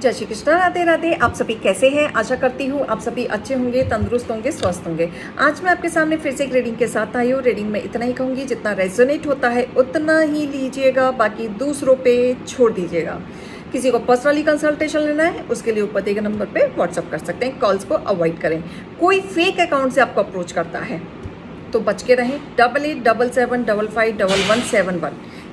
जय श्री कृष्ण, राधे राधे। आप सभी कैसे हैं? आशा करती हूँ आप सभी अच्छे होंगे, तंदुरुस्त होंगे, स्वस्थ होंगे। आज मैं आपके सामने फिर से एक रीडिंग के साथ आई हूँ। रीडिंग में इतना ही कहूँगी, जितना रेजोनेट होता है उतना ही लीजिएगा, बाकी दूसरों पे छोड़ दीजिएगा। किसी को पर्सनली कंसल्टेशन लेना है उसके लिए ऊपर दिए गए नंबर पे व्हाट्सअप कर सकते हैं। कॉल्स को अवॉइड करें। कोई फेक अकाउंट से आपको अप्रोच करता है तो बच के रहें। 8877551171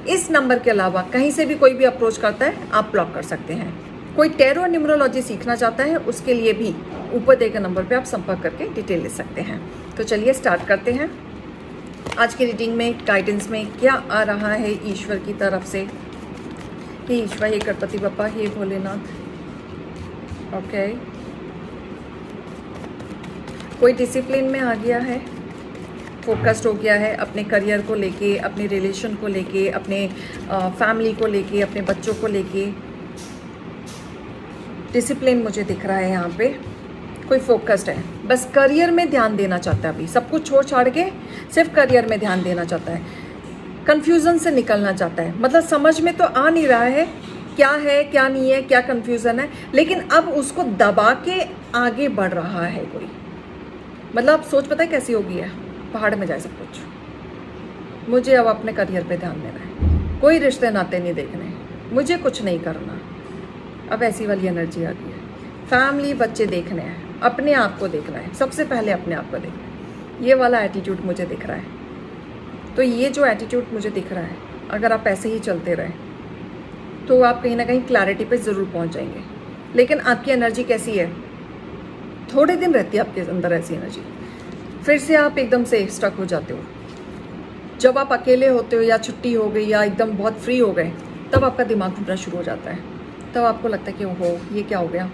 इस नंबर के अलावा कहीं से भी कोई भी अप्रोच करता है आप ब्लॉक कर सकते हैं। कोई टैरो और न्यूमरोलॉजी सीखना चाहता है उसके लिए भी ऊपर दिए गए नंबर पे आप संपर्क करके डिटेल ले सकते हैं। तो चलिए स्टार्ट करते हैं। आज की रीडिंग में गाइडेंस में क्या आ रहा है ईश्वर की तरफ से। हे ईश्वर, हे गणपति बप्पा, हे भोलेनाथ। ओके, कोई डिसिप्लिन में आ गया है, फोकस्ड हो गया है अपने करियर को लेके, अपने रिलेशन को लेके, अपने फैमिली को लेके, अपने बच्चों को लेके। डिसिप्लिन मुझे दिख रहा है यहाँ पे। कोई फोकस्ड है, बस करियर में ध्यान देना चाहता है। अभी सब कुछ छोड़ छाड़ के सिर्फ करियर में ध्यान देना चाहता है। कन्फ्यूज़न से निकलना चाहता है। मतलब समझ में तो आ नहीं रहा है क्या नहीं है, क्या कन्फ्यूज़न है, लेकिन अब उसको दबा के आगे बढ़ रहा है कोई। मतलब सोच पता है कैसी होगी है, पहाड़ में जाए सब कुछ। मुझे अब अपने करियर पे ध्यान देना है, कोई रिश्ते नाते नहीं देखने, मुझे कुछ नहीं करना। अब ऐसी वाली एनर्जी आ गई है। फैमिली बच्चे देखने हैं, अपने आप को देखना है, सबसे पहले अपने आप को देखना है। ये वाला एटीट्यूड मुझे दिख रहा है। तो ये जो एटीट्यूड मुझे दिख रहा है, अगर आप ऐसे ही चलते रहे तो आप कहीं ना कहीं क्लैरिटी पे ज़रूर पहुंच जाएंगे। लेकिन आपकी एनर्जी कैसी है? थोड़े दिन रहती है आपके अंदर ऐसी एनर्जी, फिर से आप एकदम से स्टक हो जाते हो। जब आप अकेले होते हो या छुट्टी हो गई या एकदम बहुत फ्री हो गए, तब आपका दिमाग घूमना शुरू हो जाता है। तब आपको लगता है कि ओहो ये क्या हो गया,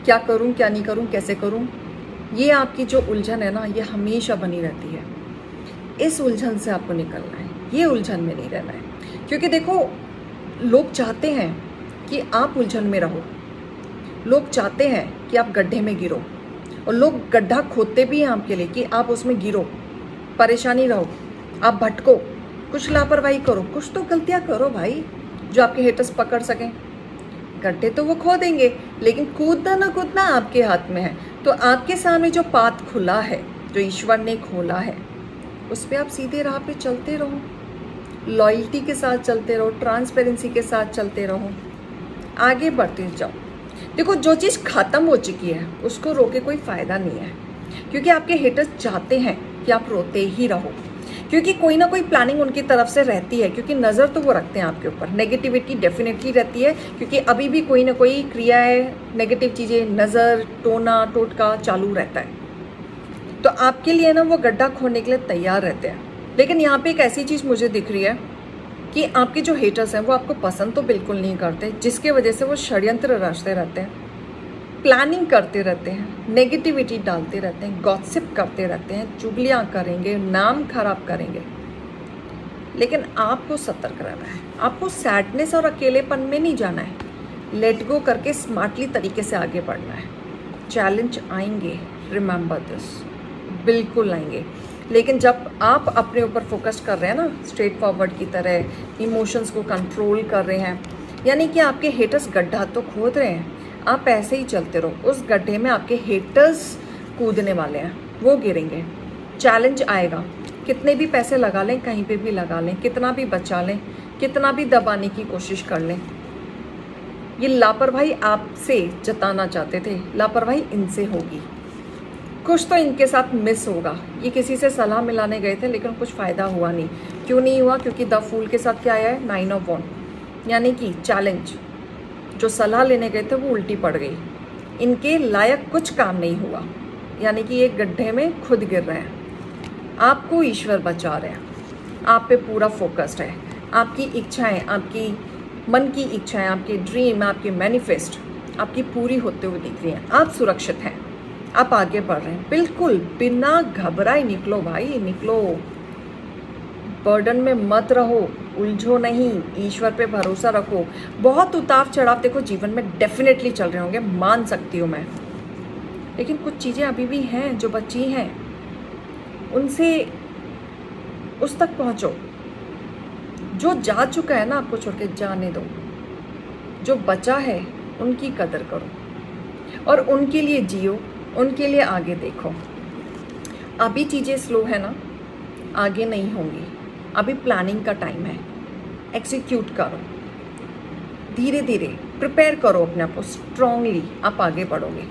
क्या करूं क्या नहीं करूं, कैसे करूं। ये आपकी जो उलझन है ना, ये हमेशा बनी रहती है। इस उलझन से आपको निकलना है, ये उलझन में नहीं रहना है। क्योंकि देखो, लोग चाहते हैं कि आप उलझन में रहो, लोग चाहते हैं कि आप गड्ढे में गिरो, और लोग गड्ढा खोदते भी हैं आपके लिए कि आप उसमें गिरो, परेशानी रहो, आप भटको, कुछ लापरवाही करो, कुछ तो गलतियां करो भाई, जो आपके हेटर्स पकड़ सकें। गड्ढे तो वो खोदेंगे, लेकिन कूदना ना कूदना आपके हाथ में है। तो आपके सामने जो पाथ खुला है, जो ईश्वर ने खोला है, उस पर आप सीधे राह पे चलते रहो, लॉयल्टी के साथ चलते रहो, ट्रांसपेरेंसी के साथ चलते रहो, आगे बढ़ते जाओ। देखो, जो चीज़ ख़त्म हो चुकी है उसको रोके कोई फ़ायदा नहीं है। क्योंकि आपके हेटर्स चाहते हैं कि आप रोते ही रहो, क्योंकि कोई ना कोई प्लानिंग उनकी तरफ से रहती है। क्योंकि नज़र तो वो रखते हैं आपके ऊपर, नेगेटिविटी डेफिनेटली रहती है। क्योंकि अभी भी कोई ना कोई क्रिया है, नेगेटिव चीज़ें, नज़र, टोना टोटका चालू रहता है। तो आपके लिए ना वो गड्ढा खोदने के लिए तैयार रहते हैं। लेकिन यहाँ पे एक ऐसी चीज़ मुझे दिख रही है कि आपके जो हेटर्स हैं वो आपको पसंद तो बिल्कुल नहीं करते, जिसके वजह से वो षड्यंत्र रचते रहते हैं, प्लानिंग करते रहते हैं, नेगेटिविटी डालते रहते हैं, गॉसिप करते रहते हैं, चुगलियाँ करेंगे, नाम खराब करेंगे। लेकिन आपको सतर्क रहना है, आपको सैडनेस और अकेलेपन में नहीं जाना है। लेट गो करके स्मार्टली तरीके से आगे बढ़ना है। चैलेंज आएंगे, रिमेंबर दिस, बिल्कुल आएंगे। लेकिन जब आप अपने ऊपर फोकस कर रहे हैं ना, स्ट्रेट फॉरवर्ड की तरह, इमोशंस को कंट्रोल कर रहे हैं, यानी कि आपके हेटर्स गड्ढा तो खोद रहे हैं, आप ऐसे ही चलते रहो। उस गड्ढे में आपके हेटर्स कूदने वाले हैं, वो गिरेंगे। चैलेंज आएगा, कितने भी पैसे लगा लें, कहीं पे भी लगा लें, कितना भी बचा लें, कितना भी दबाने की कोशिश कर लें, ये लापरवाही आपसे जताना चाहते थे, लापरवाही इनसे होगी। कुछ तो इनके साथ मिस होगा। ये किसी से सलाह मिलाने गए थे लेकिन कुछ फ़ायदा हुआ नहीं। क्यों नहीं हुआ? क्योंकि द फूल के साथ क्या आया है? 9 ऑफ वॉन्ड, यानी कि चैलेंज। जो सलाह लेने गए थे वो उल्टी पड़ गई, इनके लायक कुछ काम नहीं हुआ, यानी कि एक गड्ढे में खुद गिर रहे हैं। आपको ईश्वर बचा रहे हैं, आप पे पूरा फोकस्ड है। आपकी इच्छाएं, आपकी मन की इच्छाएं, आपके ड्रीम, आपके मैनिफेस्ट आपकी पूरी होते हुए दिख रही हैं। आप सुरक्षित हैं, आप आगे बढ़ रहे हैं, बिल्कुल बिना घबराए निकलो भाई, निकलो। बर्डन में मत रहो, उलझो नहीं, ईश्वर पे भरोसा रखो। बहुत उतार चढ़ाव देखो जीवन में डेफिनेटली चल रहे होंगे, मान सकती हूँ मैं, लेकिन कुछ चीज़ें अभी भी हैं जो बची हैं, उनसे उस तक पहुँचो। जो जा चुका है ना, आपको छोड़ के जाने दो। जो बचा है उनकी कदर करो और उनके लिए जियो, उनके लिए आगे देखो। अभी चीज़ें स्लो है ना, आगे नहीं होंगी। अभी प्लानिंग का टाइम है, एग्जीक्यूट करो, धीरे धीरे प्रिपेयर करो अपने आप को, स्ट्रांगली आप आगे बढ़ोगे।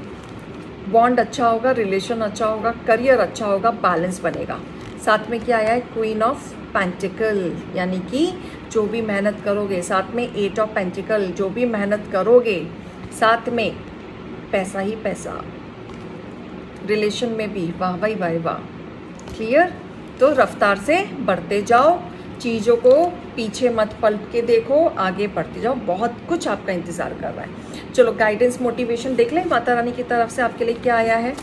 बॉन्ड अच्छा होगा, रिलेशन अच्छा होगा, करियर अच्छा होगा, बैलेंस बनेगा। साथ में क्या आया है, क्वीन ऑफ पेंटिकल, यानी कि जो भी मेहनत करोगे, साथ में एट ऑफ पेंटिकल, जो भी मेहनत करोगे, साथ में पैसा ही पैसा, रिलेशन में भी वाह भाई वाह वाह। क्लियर? तो रफ्तार से बढ़ते जाओ, चीज़ों को पीछे मत पलट के देखो, आगे बढ़ते जाओ, बहुत कुछ आपका इंतज़ार कर रहा है। चलो गाइडेंस मोटिवेशन देख लें, माता रानी की तरफ से आपके लिए क्या आया है,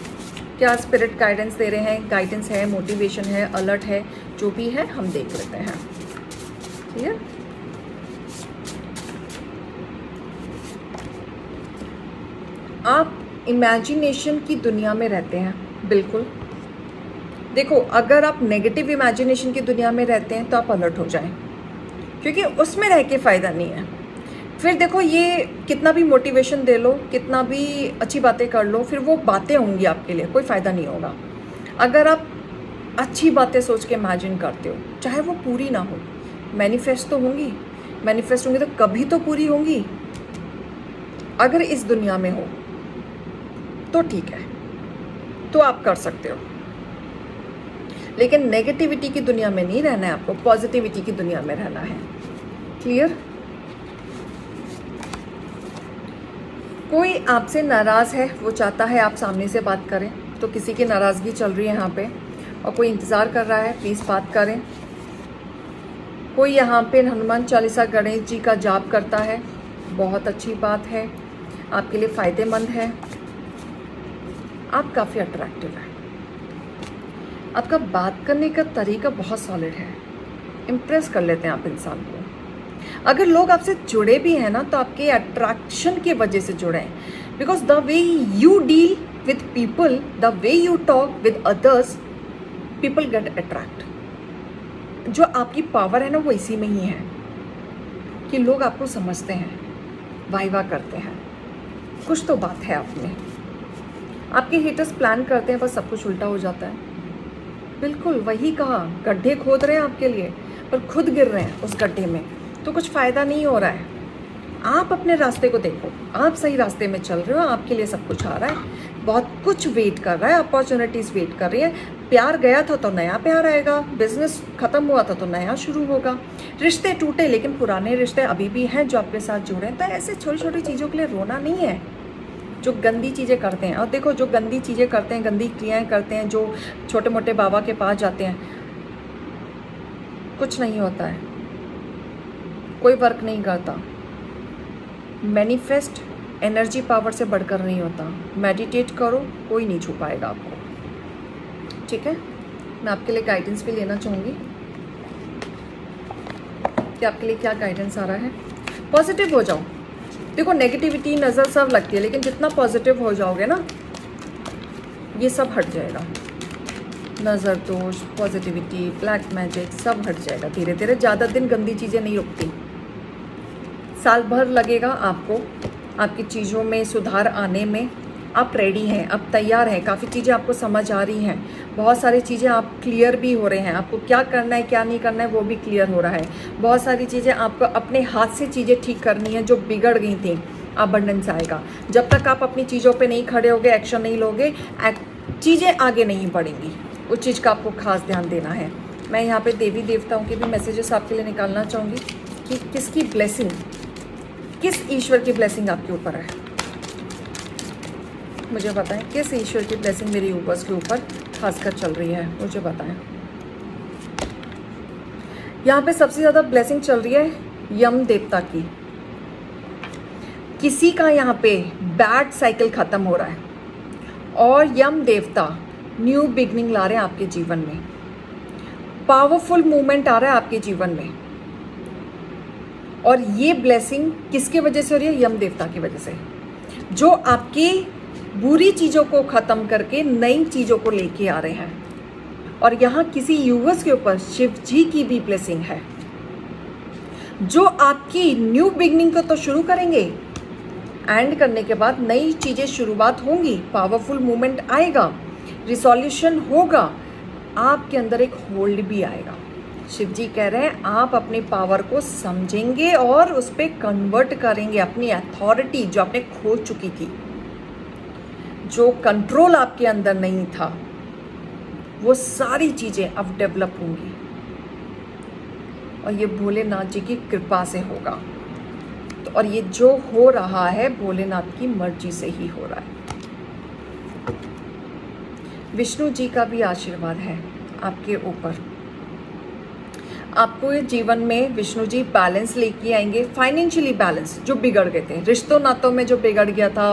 क्या स्पिरिट गाइडेंस दे रहे हैं। गाइडेंस है, मोटिवेशन है, अलर्ट है, जो भी है हम देख लेते हैं। क्लियर? आप इमेजिनेशन की दुनिया में रहते हैं, बिल्कुल। देखो, अगर आप नेगेटिव इमेजिनेशन की दुनिया में रहते हैं तो आप अलर्ट हो जाएं, क्योंकि उसमें रह के फ़ायदा नहीं है। फिर देखो, ये कितना भी मोटिवेशन दे लो, कितना भी अच्छी बातें कर लो, फिर वो बातें होंगी आपके लिए, कोई फ़ायदा नहीं होगा। अगर आप अच्छी बातें सोच के इमेजिन करते हो, चाहे वो पूरी ना हो, मैनिफेस्ट तो होंगी, मैनिफेस्ट होंगी तो कभी तो पूरी होंगी। अगर इस दुनिया में हो तो ठीक है, तो आप कर सकते हो, लेकिन नेगेटिविटी की दुनिया में नहीं रहना है आपको, पॉजिटिविटी की दुनिया में रहना है। क्लियर? कोई आपसे नाराज़ है, वो चाहता है आप सामने से बात करें, तो किसी की नाराज़गी चल रही है यहाँ पे और कोई इंतज़ार कर रहा है, प्लीज़ बात करें। कोई यहाँ पे हनुमान चालीसा, गणेश जी का जाप करता है, बहुत अच्छी बात है, आपके लिए फ़ायदेमंद है। आप काफ़ी अट्रैक्टिव है, आपका बात करने का तरीका बहुत सॉलिड है, इम्प्रेस कर लेते हैं आप इंसान को। अगर लोग आपसे जुड़े भी हैं ना, तो आपके अट्रैक्शन की वजह से जुड़े हैं, because the way you deal with people, the way you talk with others, people get attract. जो आपकी पावर है ना, वो इसी में ही है कि लोग आपको समझते हैं, वाइवा करते हैं, कुछ तो बात है आप में। आपके हेटर्स प्लान करते हैं, बस सब कुछ उल्टा हो जाता है। बिल्कुल वही कहा, गड्ढे खोद रहे हैं आपके लिए, पर खुद गिर रहे हैं उस गड्ढे में, तो कुछ फ़ायदा नहीं हो रहा है। आप अपने रास्ते को देखो, आप सही रास्ते में चल रहे हो, आपके लिए सब कुछ आ रहा है, बहुत कुछ वेट कर रहा है, अपॉर्चुनिटीज़ वेट कर रही है। प्यार गया था तो नया प्यार आएगा, बिजनेस ख़त्म हुआ था तो नया शुरू होगा, रिश्ते टूटे लेकिन पुराने रिश्ते अभी भी हैं जो आपके साथ जुड़े हैं। तो ऐसे छोटी छोटी चीज़ों के लिए रोना नहीं है, जो गंदी चीज़ें करते हैं। और देखो, जो गंदी चीज़ें करते हैं, गंदी क्रियाएं करते हैं, जो छोटे मोटे बाबा के पास जाते हैं, कुछ नहीं होता है, कोई वर्क नहीं करता। मैनिफेस्ट एनर्जी पावर से बढ़कर नहीं होता। मेडिटेट करो, कोई नहीं छू पाएगा आपको। ठीक है? मैं आपके लिए गाइडेंस भी लेना चाहूँगी कि आपके लिए क्या गाइडेंस आ रहा है। पॉजिटिव हो जाओ। देखो, नेगेटिविटी नज़र सब लगती है, लेकिन जितना पॉजिटिव हो जाओगे ना, ये सब हट जाएगा। नज़र दोष, पॉजिटिविटी, ब्लैक मैजिक सब हट जाएगा धीरे धीरे। ज़्यादा दिन गंदी चीज़ें नहीं रुकती, साल भर लगेगा आपको आपकी चीज़ों में सुधार आने में। आप रेडी हैं, आप तैयार हैं, काफ़ी चीज़ें आपको समझ आ रही हैं, बहुत सारी चीज़ें आप क्लियर भी हो रहे हैं, आपको क्या करना है क्या नहीं करना है वो भी क्लियर हो रहा है। बहुत सारी चीज़ें आपको अपने हाथ से चीज़ें ठीक करनी है जो बिगड़ गई थी, अबंडेंस आएगा। जब तक आप अपनी चीज़ों पे नहीं खड़े होगे, एक्शन नहीं लोगे, चीज़ें आगे नहीं बढ़ेंगी। उस चीज़ का आपको खास ध्यान देना है। मैं यहाँ पे देवी देवताओं के भी मैसेजेस आपके लिए निकालना चाहूँगी कि किसकी ब्लेसिंग, किस ईश्वर की ब्लेसिंग आपके ऊपर है। मुझे बताएं, किस ईश्वर की ब्लेसिंग मेरी यूनिवर्स के ऊपर खासकर चल रही है, मुझे बताएं। यहाँ पे सबसे ज़्यादा ब्लेसिंग चल रही है यम देवता की। किसी का यहाँ पे बैड साइकिल ख़त्म हो रहा है और यम देवता न्यू बिगनिंग ला रहे हैं आपके जीवन में। पावरफुल मूवमेंट आ रहा है आपके जीवन में, और ये ब्लेसिंग किसके वजह से हो रही है? यम देवता की वजह से, जो आपकी बुरी चीज़ों को ख़त्म करके नई चीज़ों को लेके आ रहे हैं। और यहाँ किसी यूनिवर्स के ऊपर शिव जी की भी ब्लेसिंग है, जो आपकी न्यू बिगनिंग को तो शुरू करेंगे, एंड करने के बाद नई चीज़ें शुरुआत होंगी, पावरफुल मूवमेंट आएगा, रिसोल्यूशन होगा, आपके अंदर एक होल्ड भी आएगा। शिव जी कह रहे हैं आप अपनी पावर को समझेंगे और उस पर कन्वर्ट करेंगे, अपनी अथॉरिटी जो आपने खो चुकी थी, जो कंट्रोल आपके अंदर नहीं था, वो सारी चीज़ें अब डेवलप होंगी और ये भोलेनाथ जी की कृपा से होगा। तो और ये जो हो रहा है भोलेनाथ की मर्जी से ही हो रहा है। विष्णु जी का भी आशीर्वाद है आपके ऊपर। आपको ये जीवन में विष्णु जी बैलेंस लेके आएंगे, फाइनेंशियली बैलेंस जो बिगड़ गए थे, रिश्तों नातों में जो बिगड़ गया था,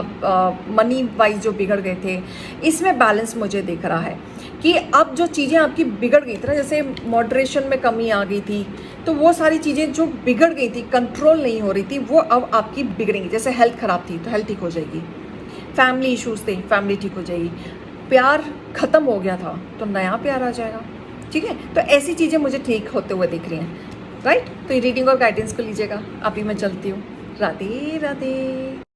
मनी वाइज जो बिगड़ गए थे, इसमें बैलेंस मुझे दिख रहा है कि अब जो चीज़ें आपकी बिगड़ गई थी ना, जैसे मॉडरेशन में कमी आ गई थी, तो वो सारी चीज़ें जो बिगड़ गई थी, कंट्रोल नहीं हो रही थी, वो अब आपकी बिगड़ेंगी। जैसे हेल्थ ख़राब थी तो हेल्थ ठीक हो जाएगी, फैमिली इश्यूज थे फैमिली ठीक हो जाएगी, प्यार ख़त्म हो गया था तो नया प्यार आ जाएगा। ठीक है, तो ऐसी चीज़ें मुझे ठीक होते हुए दिख रही हैं, राइट। तो ये रीडिंग और गाइडेंस को लीजिएगा। अभी मैं चलती हूँ। राधे राधे।